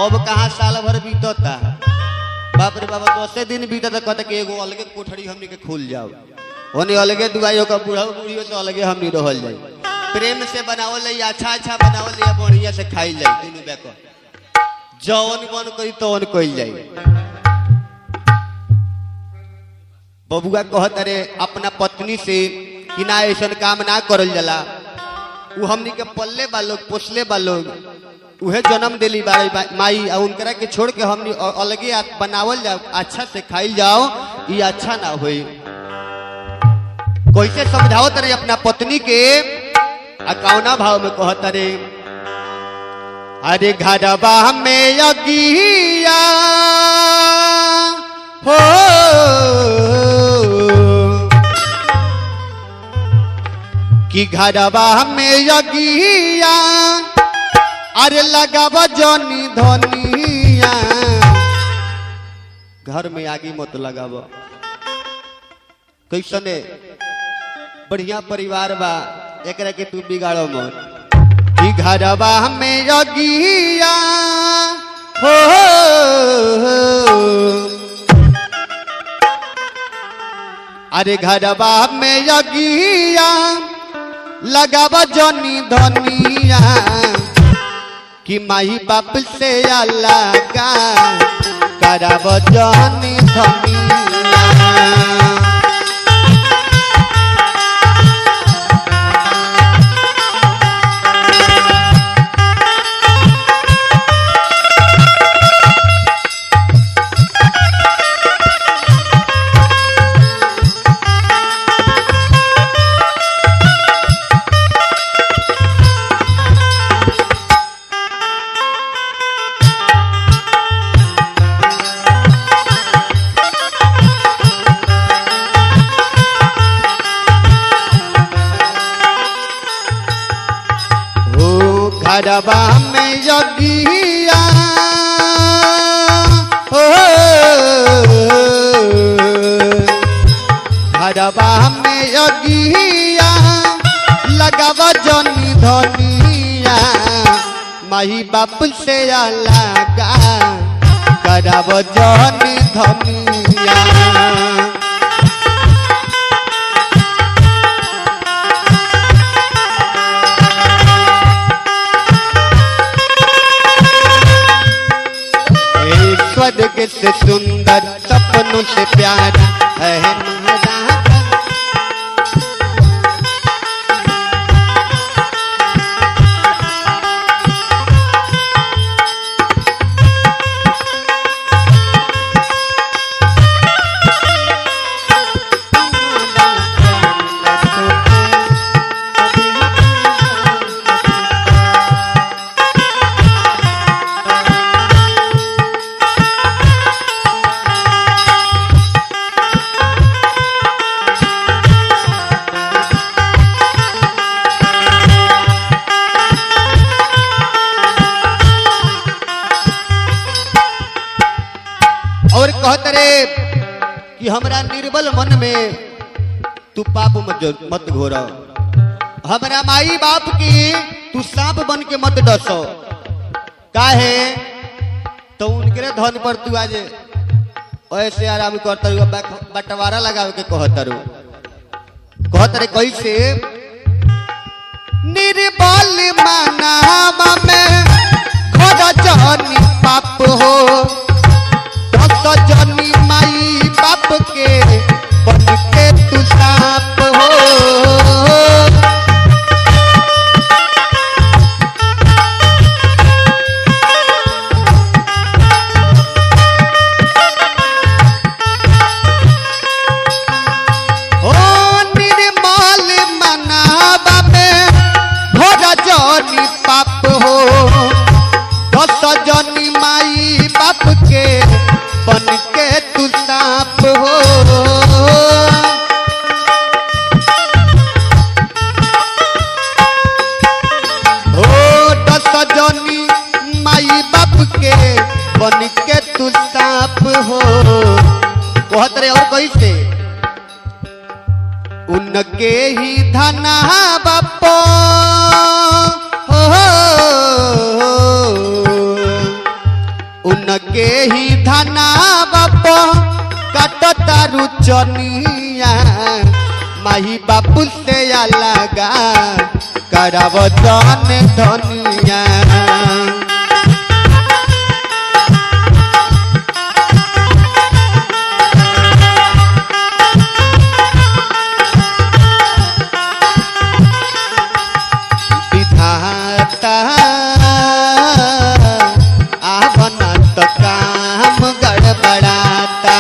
अब कहाँ साल भर बीतता बाप रे बाबा 10 दिन बीतता कहता कि एगो अलगे कोठरी हमनी के खुल जाओ ओने अलगे दुआई का बूढ़ा बूढ़ियों से अलगे हमनी रहल जाई प्रेम से बनावल जाई अच्छा अच्छा बनावल जाई बढ़िया से खाई जाई तीनों बेको जौन मन करी तौन कइल जाई। बबुआ कहत रे अपना पत्नी से कि ना ऐसा काम ना करल जाला उ हमनी के पल्ले बा लोग पोसले बा लोग उहे जन्म दिली बाड़ी माई और उनकरा के छोड़ के हमनी अलगे बनावल जाओ अच्छा से खाइल जाओ ये अच्छा ना होई। कैसे समझाओ तरे अपना पत्नी के कौना भाव में कहत रे अरे घरबा में अगिया हो कि घरबा में अगिया अरे लगावा जनी धनिया घर में आगी मत लगावा कैसने बढ़िया परिवार बा एकरा के तू बिगाड़ो मत कि घरबा में अगिया हो अरे घरबा में अगिया लगावा जनी धनिया कि माई बाप से अलगा करब जनी धनिया। घरबा में अगिया हो घरबा में अगिया लगावा जनी धनिया माही बाप से अलगा करब जनी धनिया। स्वर्ग से सुंदर सपनों से प्यारा है मेरा और कहत रे कि हमरा निर्बल मन में तू पाप मत घोरा हमरा माई बाप की तू सांप बन के मत डसो काहे तो उनके धन पर तू आज ऐसे आराम करता बंटवारा लगावे के कहत रे कैसे निर्बल मनावा में खोदा जनी पाप हो जनी माई बाप के बन के तू सांप हो निर्मल मनावा में भोरा जनी पाप हो 10 जनी माई बाप के बन के तू सांप हो। हो 10 जनी माई बाप के बन के तू सांप हो कहत रे और कैसे उनके ही धना बाप उनके ही धना बाप कटता रुचनिया माही बापू से अलगा कराव जन धनिया विधाता आवना तो काम गड़बड़ाता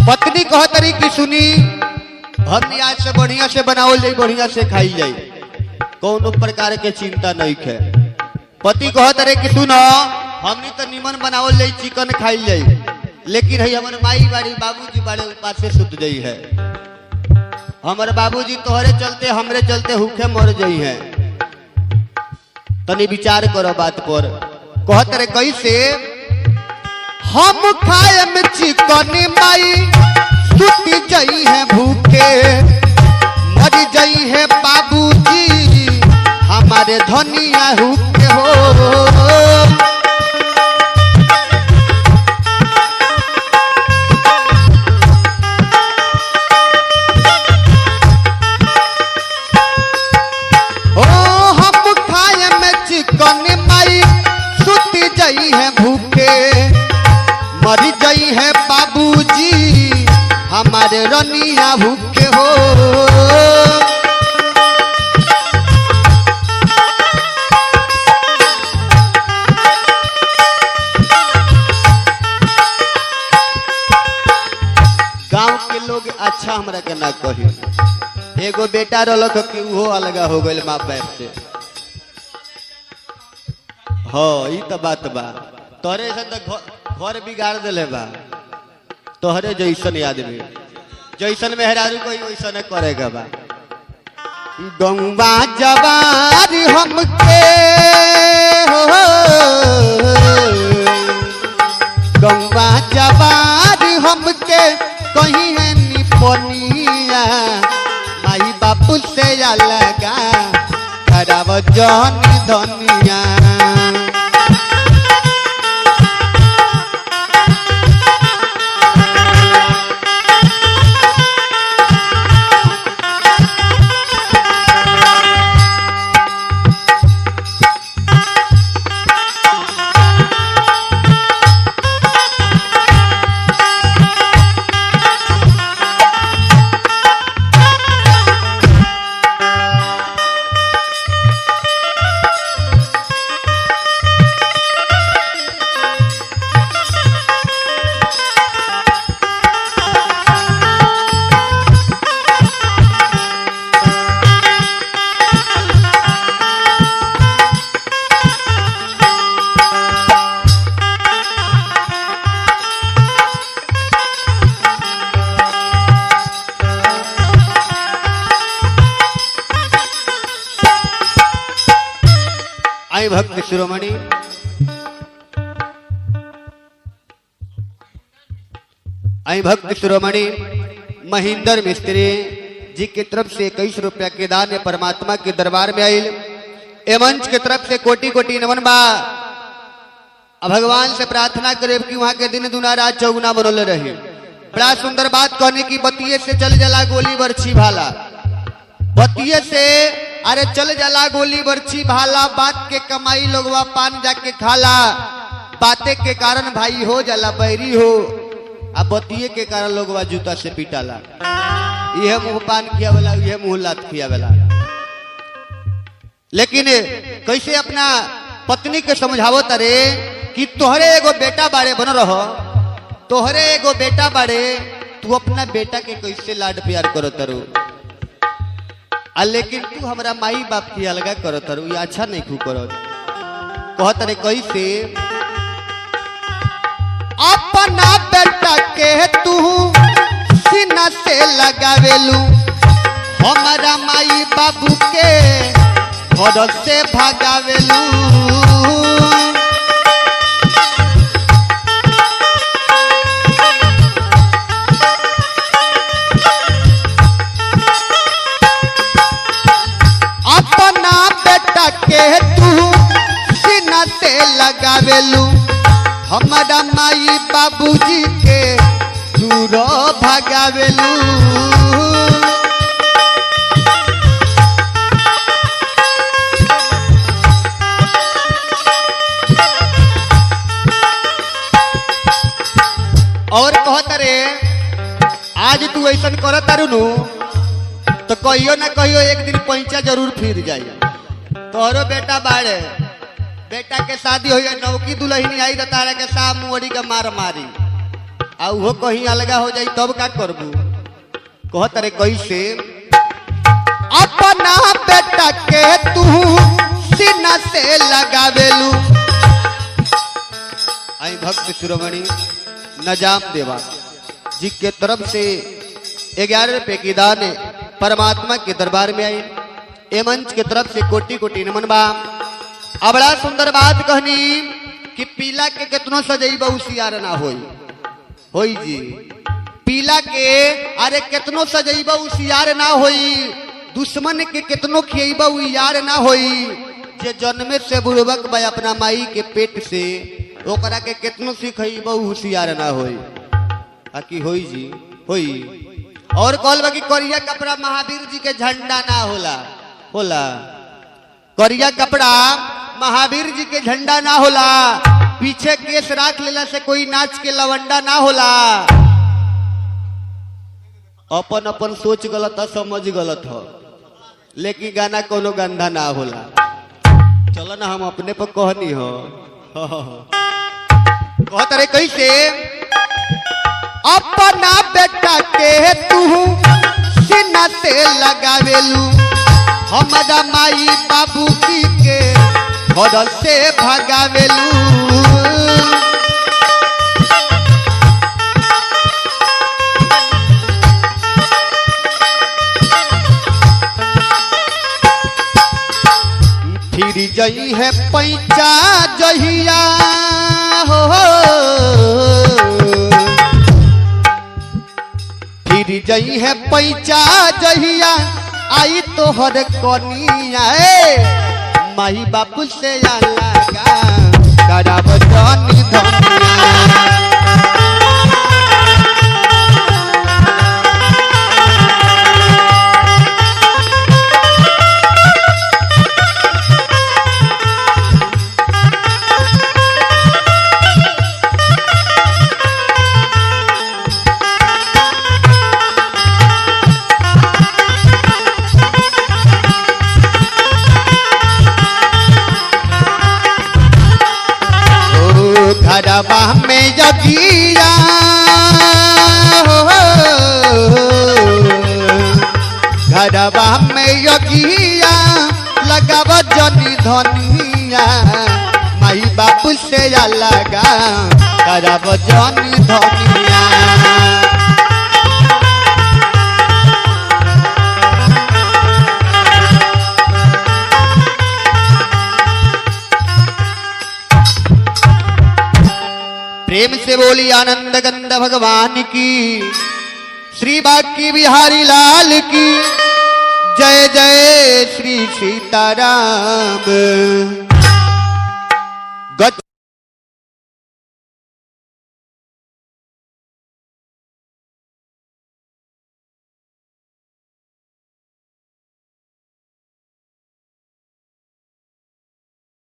पत्नी कहतरी की सुनी हम आज से बढ़िया से बनाओ जाए बढ़िया से खाई जाए कौन प्रकार के चिंता नहीं है। पति कहतरे कि सुनो हमनी तो निमन बनाओ जाए चिकन खाई जाए लेकिन है हमारे माई बाड़ी बाबूजी बाड़े उपास से सुत गई है। हमारे बाबूजी तोहरे चलते हमरे चलते भूखे मर गई है। तनी विचार करो बात पर। कहतरे कैसे हम खाए में चिकन माई सुती जई है भूखे मर जई है बाबूजी हमारे धनिया हुके हो। हम खाए में चिकन माई सुती जई है भूखे मरी गई है बाबूजी हमारे रनिया भूखे हो। गांव के लोग अच्छा हमरा के ना कही। एगो बेटा रलक कि वो अलगा हो गइल माँ बाप से। हाँ ई तो बात बा तोरे से तो घर बिगाड़ दिले बा। तोहरे जैसन आदमी जैसन मेहरारू कोई वैसन करेगा बा। गंगा जवार हमके हो गंगा जवार हमके कहीं है निपनिया माई बापू से अलगा कराव जन धनिया। आई भक्त शिरोमणि महेंद्र मिस्त्री जी की तरफ से 21 रुपया के दान परमात्मा के दरबार में आयल। मंच के तरफ से कोटि कोटि नमन बा। भगवान से प्रार्थना करे कि वहां के दिन दुना रात चौगुना बनल रहे। बड़ा सुंदर बात कहने की बतिये से चल जला गोली बरछी भाला। बतिये से अरे चल जला गोली बरछी भाला। बात के कमाई लोगवा पान जाके खाला। बातें के कारण भाई हो जाला बैरी हो। अब बतिये के कारण लोगवा जूता से पीटाला। यह मुंह पान खिया वाला यह मुंह लात खिया वाला। लेकिन कैसे अपना पत्नी के समझावो तरे कि तोहरे एगो बेटा बाड़े बन रहो, तोहरे एगो बेटा बाड़े, तू अपना बेटा के कैसे लाड प्यार करो तरु, लेकिन तू हमारा माई बाप की अलगा करो तरु, ये अच्छा नहीं खू करो। कहत रे कैसे, अपना बेटा के तू सीना से लगावेलू, हमारा माई बाबू के घर से भागावेलू। अपना बेटा के तू सीना से लगावेलू, हमारा माई बाबूजी के दूर भागावेलू। और कहत रे आज तू ऐसा करत तारू नु तो कहियो ना कहियो एक दिन पैंचा जरूर फिर जाई। तोहरो बेटा बाड़े, बेटा के शादी हो नौकी दुल्हनी आई तो तारा के साम मुड़ी के मार मारी आ वो कहीं अलगा हो जाई तब का करबू। कहत रे कैसे, अपना बेटा के तू सीना से लगावेलू। आई भक्त शिरोमणि नजाम देवा जी के तरफ से 11 रुपए की दान परमात्मा के दरबार में आई। ए मंच के तरफ से कोटि कोटि नमन बा। अब बड़ा सुंदर बात कहनी कि पीला के कितनो सजैबा उसियार ना होई जी, पीला के अरे कितनो सजैबा उसियार ना होई, दुश्मन के कितनो खियबा उ यार ना होई। जे जन्मे से बुड़बक बा अपना माई के पेट से, ओकरा के कितनो सिखैबा होशियार ना होई। आकी होई जी होई। और कहलबा कि करिया कपड़ा महावीर जी के झंडा ना होला, करिया कपड़ा महावीर जी के झंडा ना होला, पीछे केस राख लेला से कोई नाच के लवंडा ना होला। अपन अपन सोच गलत है, समझ गलत हो, लेकिन गाना कोनो गंदा ना होला। चलो ना हम अपने पर कहनी हो। कहत रे कैसे, अपना बेटा के तू सीना से लगावेलू, हमारा माई बाबू जी के घर से भागावेलू। फिर जई है पैंचा जहिया हो, फिर जई है पैंचा जहिया आई तोहर कनिया, माई बापू से अलगा कराब जानी धनिया। घरवा में जगिया घरवा में यगिया लगाव जनी धनिया, माई बापू से अलगा कराव जनी धनिया। प्रेम से बोली आनंद गंध भगवान की, श्री बांके बिहारी लाल की जय जय श्री सीताराम।